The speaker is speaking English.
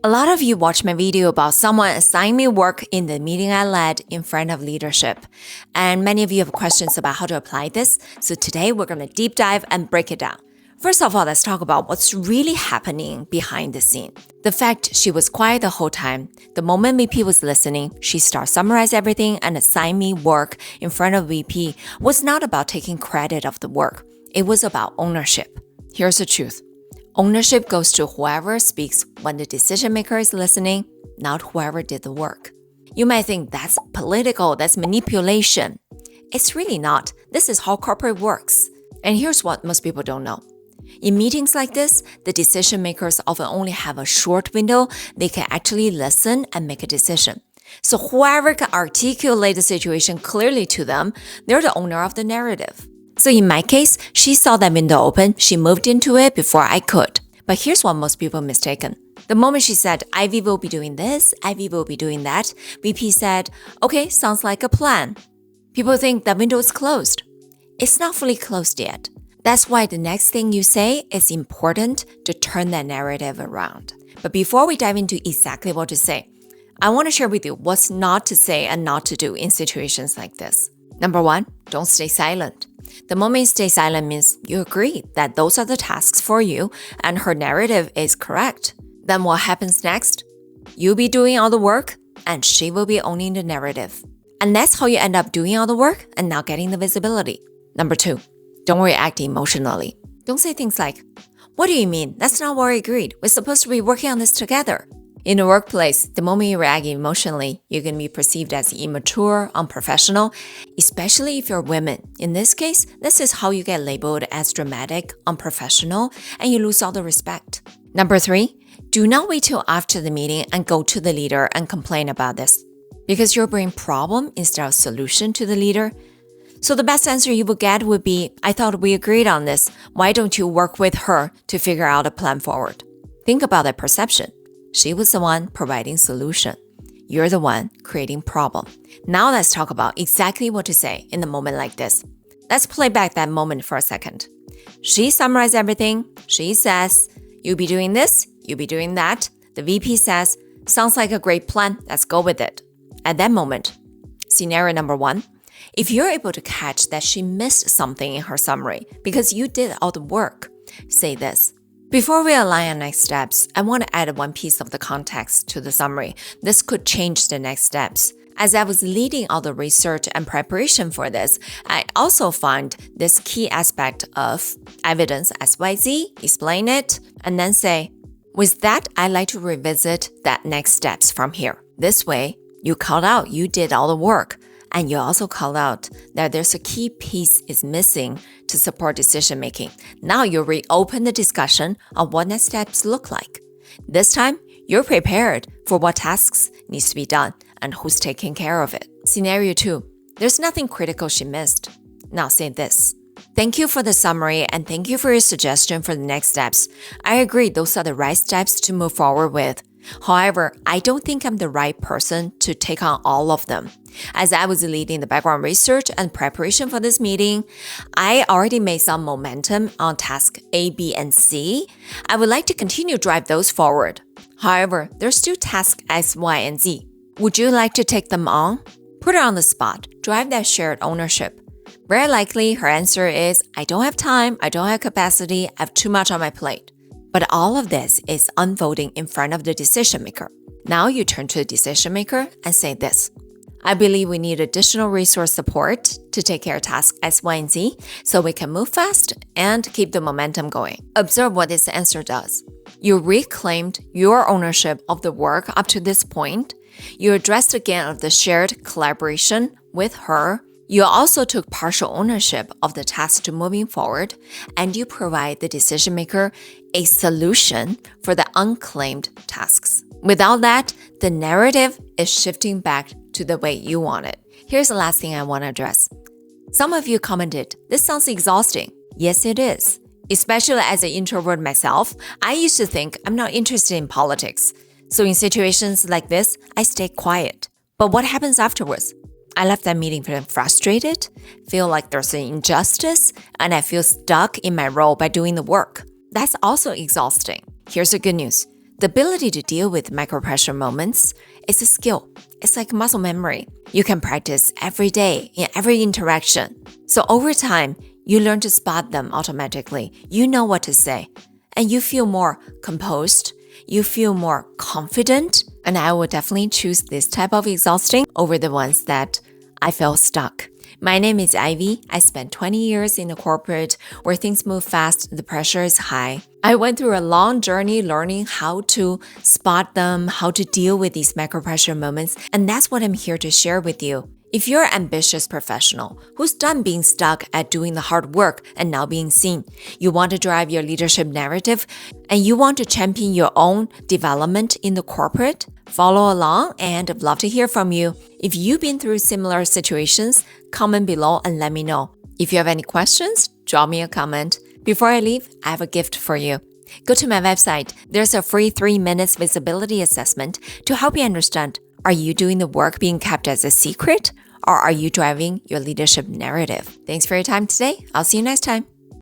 A lot of you watched my video about someone assigning me work in the meeting I led in front of leadership. And many of you have questions about how to apply this. So today we're going to deep dive and break it down. First of all, let's talk about what's really happening behind the scene. The fact she was quiet the whole time, the moment VP was listening, she started summarize everything and assign me work in front of VP was not about taking credit of the work. It was about ownership. Here's the truth. Ownership goes to whoever speaks when the decision maker is listening, not whoever did the work. You might think that's political, that's manipulation. It's really not. This is how corporate works. And here's what most people don't know. In meetings like this, the decision makers often only have a short window they can actually listen and make a decision. So whoever can articulate the situation clearly to them, they're the owner of the narrative. So in my case, she saw that window open, she moved into it before I could. But here's what most people mistaken. The moment she said, Ivy will be doing this, Ivy will be doing that, VP said, okay, sounds like a plan. People think that window is closed. It's not fully closed yet. That's why the next thing you say is important to turn that narrative around. But before we dive into exactly what to say, I want to share with you what's not to say and not to do in situations like this. Number one, don't stay silent. The moment you stay silent means you agree that those are the tasks for you and her narrative is correct. Then what happens next? You'll be doing all the work and she will be owning the narrative. And that's how you end up doing all the work and not getting the visibility. Number two, don't react emotionally. Don't say things like, what do you mean? That's not what we agreed. We're supposed to be working on this together. In the workplace, the moment you react emotionally, you're going to be perceived as immature, unprofessional, especially if you're women. In this case, this is how you get labeled as dramatic, unprofessional, and you lose all the respect. Number three, do not wait till after the meeting and go to the leader and complain about this, because you'll bring problem instead of solution to the leader. So the best answer you would get would be, I thought we agreed on this. Why don't you work with her to figure out a plan forward? Think about that perception. She was the one providing solution. You're the one creating problem. Now let's talk about exactly what to say in a moment like this. Let's play back that moment for a second. She summarized everything. She says, you'll be doing this, you'll be doing that. The VP says, sounds like a great plan. Let's go with it. At that moment, scenario number one, if you're able to catch that she missed something in her summary because you did all the work, say this. Before we align on next steps, I want to add one piece of the context to the summary. This could change the next steps. As I was leading all the research and preparation for this, I also found this key aspect of evidence XYZ, explain it, and then say, with that, I'd like to revisit that next steps from here. This way, you called out, you did all the work. And you also called out that there's a key piece is missing to support decision making. Now you reopen the discussion of what next steps look like. This time, you're prepared for what tasks needs to be done and who's taking care of it. Scenario two, there's nothing critical she missed. Now say this. Thank you for the summary and thank you for your suggestion for the next steps. I agree those are the right steps to move forward with. However, I don't think I'm the right person to take on all of them. As I was leading the background research and preparation for this meeting, I already made some momentum on task A, B, and C. I would like to continue to drive those forward. However, there's still tasks X, Y, and Z. Would you like to take them on? Put her on the spot. Drive that shared ownership. Very likely, her answer is, I don't have time, I don't have capacity, I have too much on my plate. But all of this is unfolding in front of the decision maker. Now you turn to the decision maker and say this. I believe we need additional resource support to take care of tasks X, Y, and Z so we can move fast and keep the momentum going. Observe what this answer does. You reclaimed your ownership of the work up to this point. You addressed again of the shared collaboration with her. You also took partial ownership of the task to moving forward, and you provide the decision maker a solution for the unclaimed tasks. Without that, the narrative is shifting back to the way you want it. Here's the last thing I want to address. Some of you commented, this sounds exhausting. Yes, it is. Especially as an introvert myself, I used to think I'm not interested in politics. So in situations like this, I stay quiet. But what happens afterwards? I left that meeting feeling frustrated, feel like there's an injustice, and I feel stuck in my role by doing the work. That's also exhausting. Here's the good news. The ability to deal with micropressure moments is a skill. It's like muscle memory. You can practice every day in every interaction. So over time, you learn to spot them automatically. You know what to say. And you feel more composed. You feel more confident. And I will definitely choose this type of exhausting over the ones that I feel stuck. My name is Ivy. I spent 20 years in the corporate where things move fast, the pressure is high. I went through a long journey learning how to spot them, how to deal with these micropressure moments, and that's what I'm here to share with you. If you're an ambitious professional who's done being stuck at doing the hard work and now being seen, you want to drive your leadership narrative, and you want to champion your own development in the corporate, follow along, and I'd love to hear from you. If you've been through similar situations, comment below and let me know. If you have any questions, drop me a comment. Before I leave, I have a gift for you. Go to my website. There's a free 3-minute visibility assessment to help you understand, are you doing the work being kept as a secret, or are you driving your leadership narrative? Thanks for your time today. I'll see you next time.